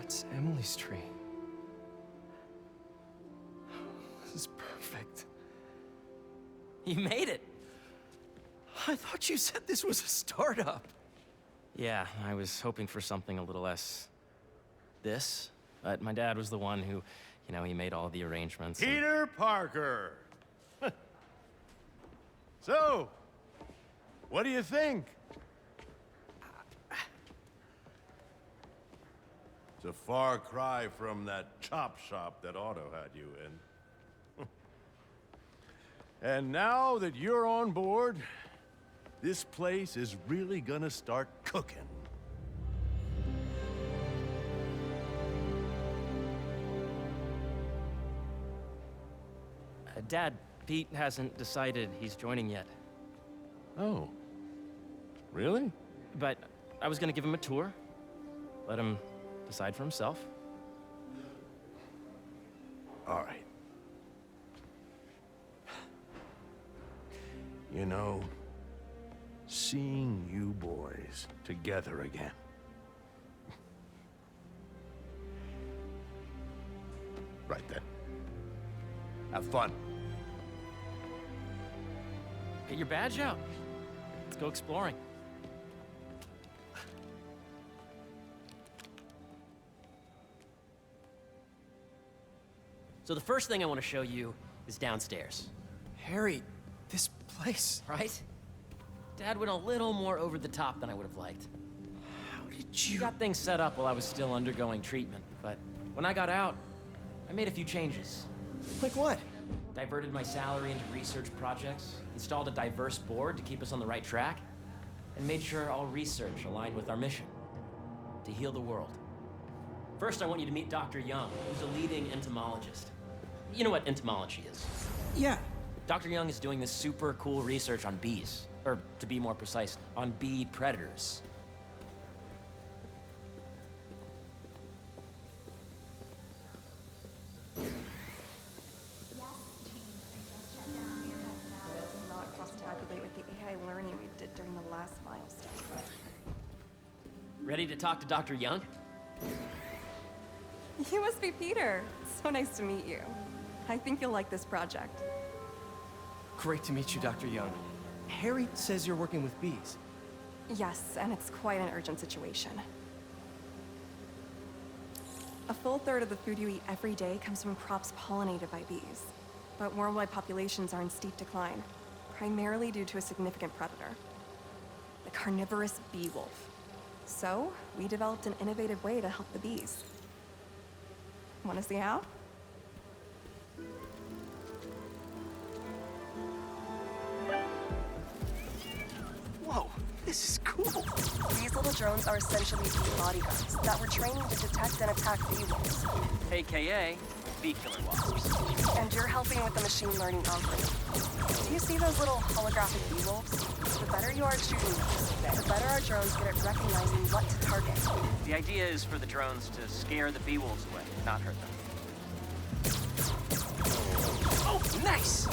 That's Emily's tree. This is perfect. You made it! I thought you said this was a startup. Yeah, I was hoping for something a little less... this. But my dad was the one who, he made all the arrangements. Peter Parker! So, what do you think? It's a far cry from that chop shop that Otto had you in. And now that you're on board, this place is really gonna start cooking. Dad, Pete hasn't decided he's joining yet. Oh. Really? But I was gonna give him a tour. Let him decide for himself. All right. You know, seeing you boys together again. Right then. Have fun. Get your badge out. Let's go exploring. So the first thing I want to show you is downstairs. Harry, this place. Right? Dad went a little more over the top than I would have liked. How did He you... got things set up while I was still undergoing treatment, but when I got out, I made a few changes. Like what? Diverted my salary into research projects, installed a diverse board to keep us on the right track, and made sure all research aligned with our mission, to heal the world. First, I want you to meet Dr. Young, who's a leading entomologist. You know what entomology is? Yeah. Dr. Young is doing this super cool research on bees, or to be more precise, on bee predators. Not cross-tabulate with the AI learning we did during the last milestone. Ready to talk to Dr. Young? You must be Peter. So nice to meet you. I think you'll like this project. Great to meet you, Dr. Young. Harry says you're working with bees. Yes, and it's quite an urgent situation. A full third of the food you eat every day comes from crops pollinated by bees. But worldwide populations are in steep decline, primarily due to a significant predator, the carnivorous bee wolf. So, we developed an innovative way to help the bees. Want to see how? Whoa, this is cool. These little drones are essentially bee bodyguards that were training to detect and attack bee wolves. AKA bee killer wasps. And you're helping with the machine learning algorithm. Do you see those little holographic bee wolves? The better you are at shooting them, the better our drones get at recognizing what to target. The idea is for the drones to scare the bee wolves away, not hurt them. Oh, nice!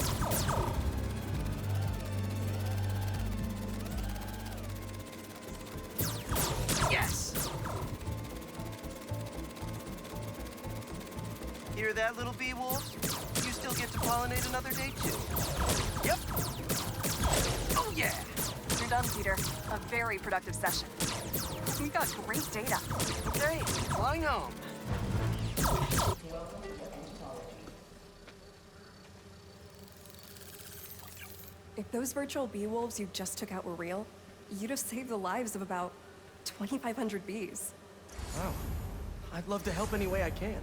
Yes! Hear that, little bee wolf? You still get to pollinate another day, too. Yep. Oh, yeah! You're done, Peter. A very productive session. We got great data. Okay, flying home. If those virtual bee wolves you just took out were real, you'd have saved the lives of about 2,500 bees. Wow. I'd love to help any way I can.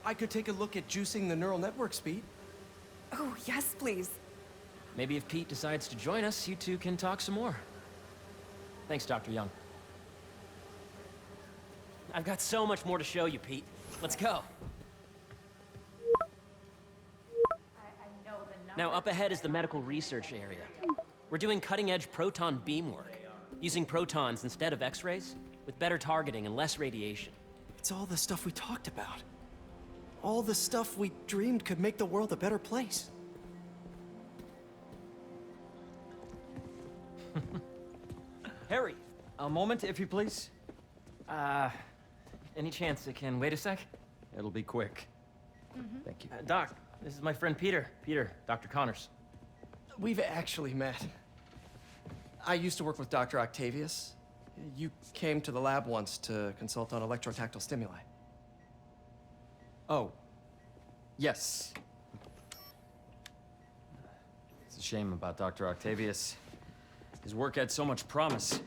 I could take a look at juicing the neural network speed. Oh, yes, please. Maybe if Pete decides to join us, you two can talk some more. Thanks, Dr. Young. I've got so much more to show you, Pete. Let's go. Now, up ahead is the medical research area. We're doing cutting-edge proton beam work, using protons instead of X-rays, with better targeting and less radiation. It's all the stuff we talked about. All the stuff we dreamed could make the world a better place. Harry, a moment, if you please. any chance it can wait a sec? It'll be quick. Thank you. Doc, this is my friend Peter. Peter, Dr. Connors. We've actually met. I used to work with Dr. Octavius. You came to the lab once to consult on electrotactile stimuli. Oh. Yes. It's a shame about Dr. Octavius. His work had so much promise.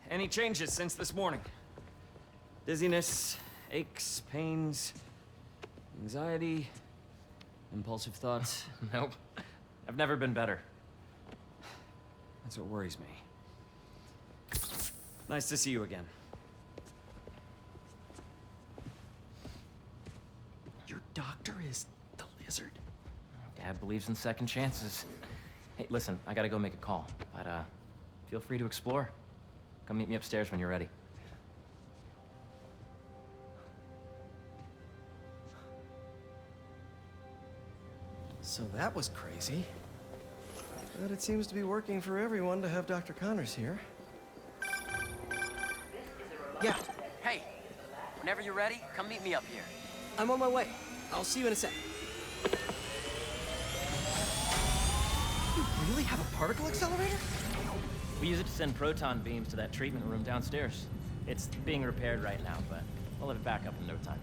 Any changes since this morning? Dizziness, aches, pains, anxiety, impulsive thoughts. Nope. I've never been better. That's what worries me. Nice to see you again. Your doctor is the lizard? Dad believes in second chances. Hey, listen, I gotta go make a call, but feel free to explore. Come meet me upstairs when you're ready. So that was crazy. But it seems to be working for everyone to have Dr. Connors here. Yeah, Hey, whenever you're ready, come meet me up here. I'm on my way. I'll see you in a sec. You really have a particle accelerator? We use it to send proton beams to that treatment room downstairs. It's being repaired right now, but we'll have it back up in no time.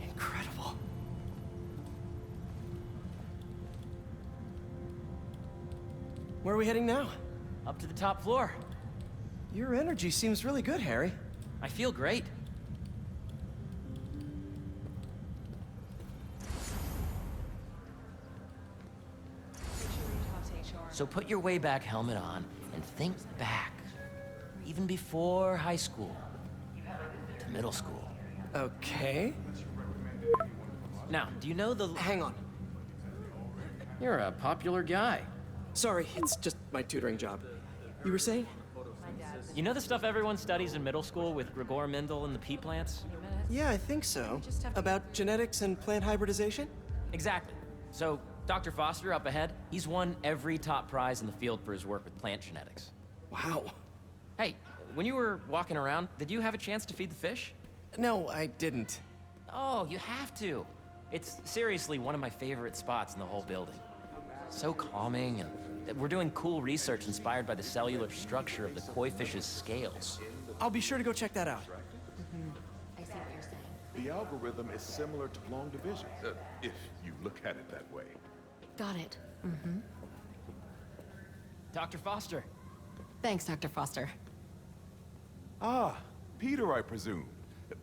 Incredible. Where are we heading now? Up to the top floor. Your energy seems really good, Harry. I feel great. So put your way back helmet on and think back. Even before high school. To middle school. Okay. Now, do you know the... Hang on. You're a popular guy. Sorry, it's just my tutoring job. You were saying? You know the stuff everyone studies in middle school with Gregor Mendel and the pea plants? Yeah, I think so. About genetics and plant hybridization? Exactly. So, Dr. Foster up ahead, he's won every top prize in the field for his work with plant genetics. Wow. Hey, when you were walking around, did you have a chance to feed the fish? No, I didn't. Oh, you have to. It's seriously one of my favorite spots in the whole building. So calming, and we're doing cool research inspired by the cellular structure of the koi fish's scales. I'll be sure to go check that out. I see what you're saying. The algorithm is similar to long division, if you look at it that way. Got it. Dr. Foster. Thanks, Dr. Foster. Ah, Peter, I presume.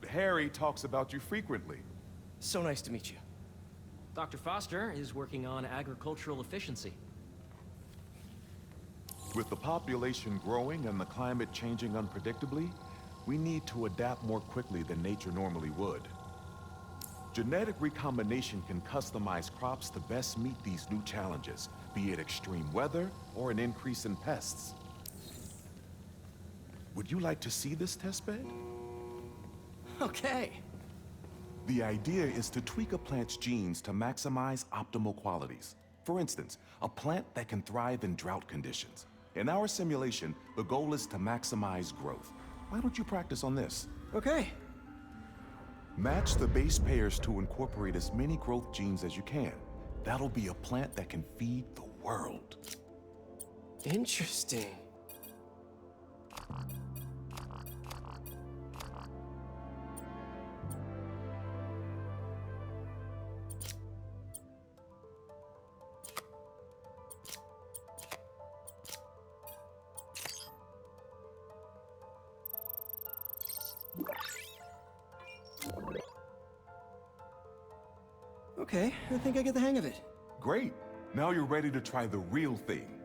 Harry talks about you frequently. So nice to meet you. Dr. Foster is working on agricultural efficiency. With the population growing and the climate changing unpredictably, we need to adapt more quickly than nature normally would. Genetic recombination can customize crops to best meet these new challenges, be it extreme weather or an increase in pests. Would you like to see this testbed? Okay. The idea is to tweak a plant's genes to maximize optimal qualities. For instance, a plant that can thrive in drought conditions. In our simulation, the goal is to maximize growth. Why don't you practice on this? Okay. Match the base pairs to incorporate as many growth genes as you can. That'll be a plant that can feed the world. Interesting. Okay, I think I get the hang of it. Great. Now you're ready to try the real thing.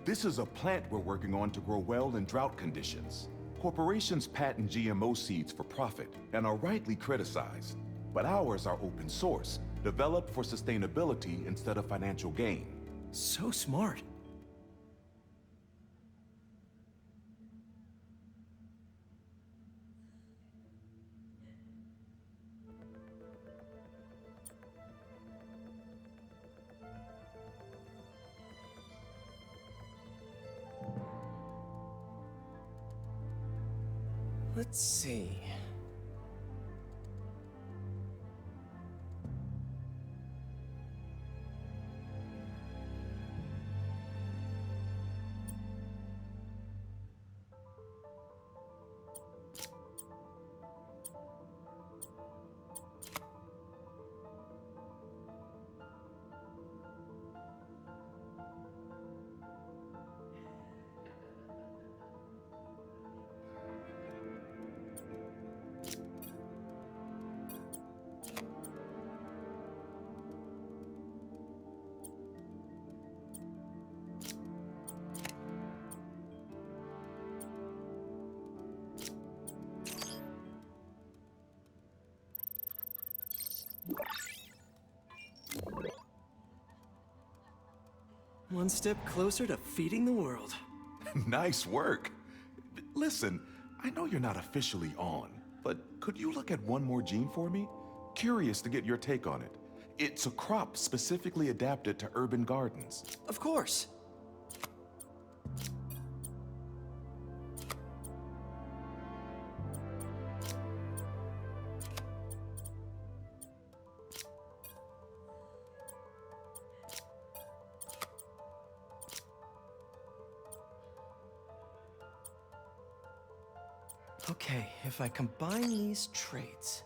This is a plant we're working on to grow well in drought conditions. Corporations patent GMO seeds for profit and are rightly criticized. But ours are open source, developed for sustainability instead of financial gain. So smart. Let's see. One step closer to feeding the world. Nice work. Listen, I know you're not officially on, but could you look at one more gene for me? Curious to get your take on it. It's a crop specifically adapted to urban gardens. Of course. Okay, if I combine these traits...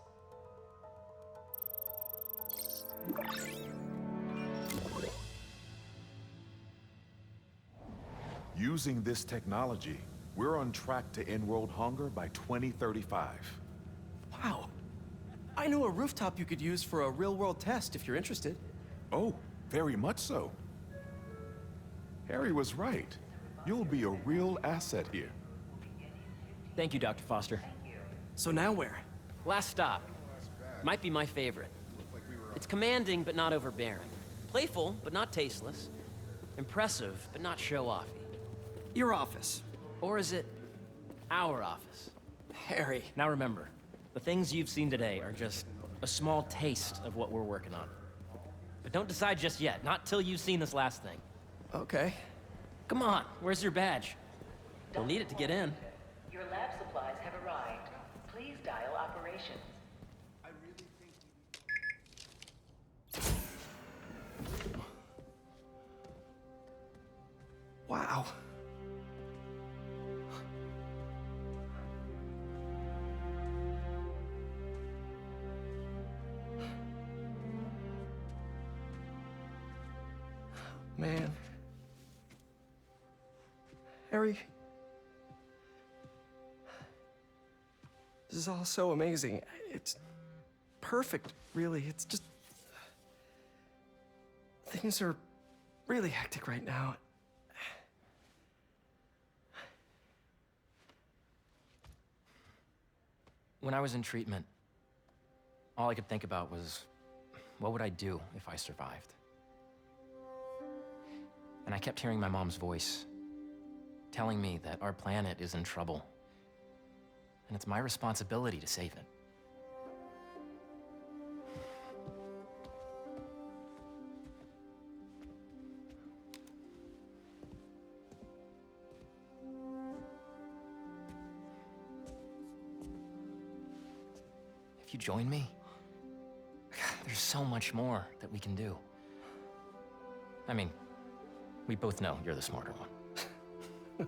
Using this technology, we're on track to end world hunger by 2035. Wow. I know a rooftop you could use for a real-world test if you're interested. Oh, very much so. Harry was right. You'll be a real asset here. Thank you, Dr. Foster. So now where? Last stop. Might be my favorite. It's commanding, but not overbearing. Playful, but not tasteless. Impressive, but not show-offy. Your office. Or is it our office? Harry. Now remember, the things you've seen today are just a small taste of what we're working on. But don't decide just yet, not till you've seen this last thing. Okay. Come on, where's your badge? You'll need it to get in. Your lab supplies have arrived. Please dial operations. Wow. Man. Harry. This is all so amazing. It's perfect, really. It's just... Things are really hectic right now. When I was in treatment, all I could think about was, what would I do if I survived? And I kept hearing my mom's voice, telling me that our planet is in trouble, and it's my responsibility to save it. If you join me, there's so much more that we can do. I mean, we both know you're the smarter one.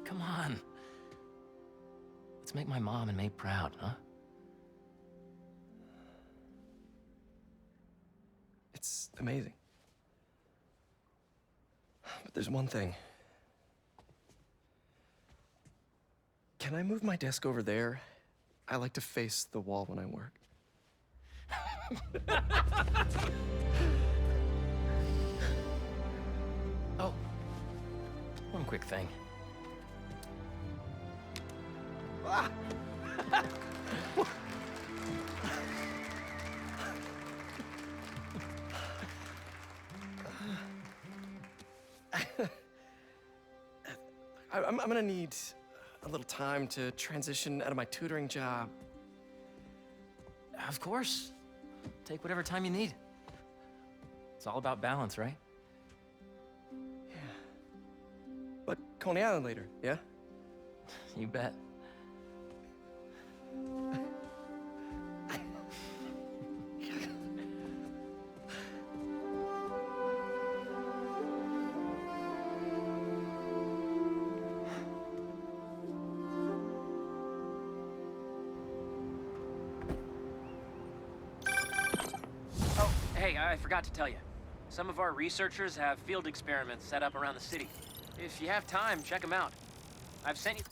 Come on. Let's make my mom and May proud, huh? It's amazing. But there's one thing. Can I move my desk over there? I like to face the wall when I work. Oh, one quick thing. Ah! I'm gonna need a little time to transition out of my tutoring job. Of course. Take whatever time you need. It's all about balance, right? Yeah. But Coney Island later, yeah? You bet. Oh, hey, I forgot to tell you. Some of our researchers have field experiments set up around the city. If you have time, check them out. I've sent you...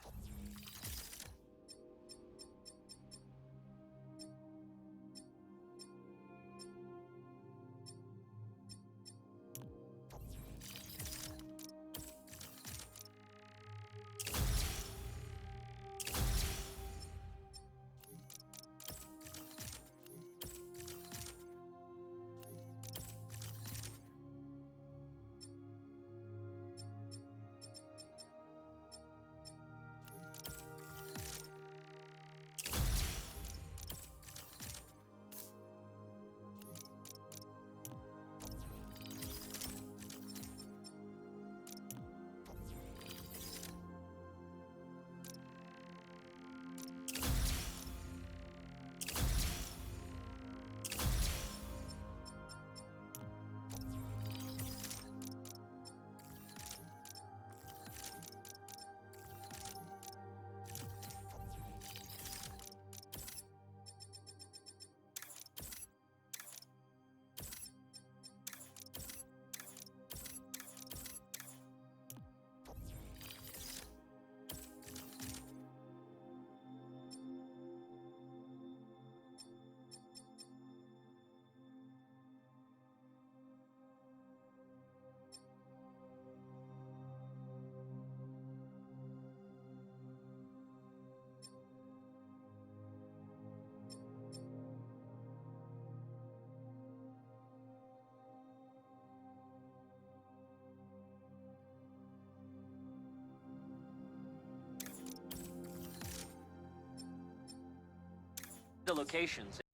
the locations.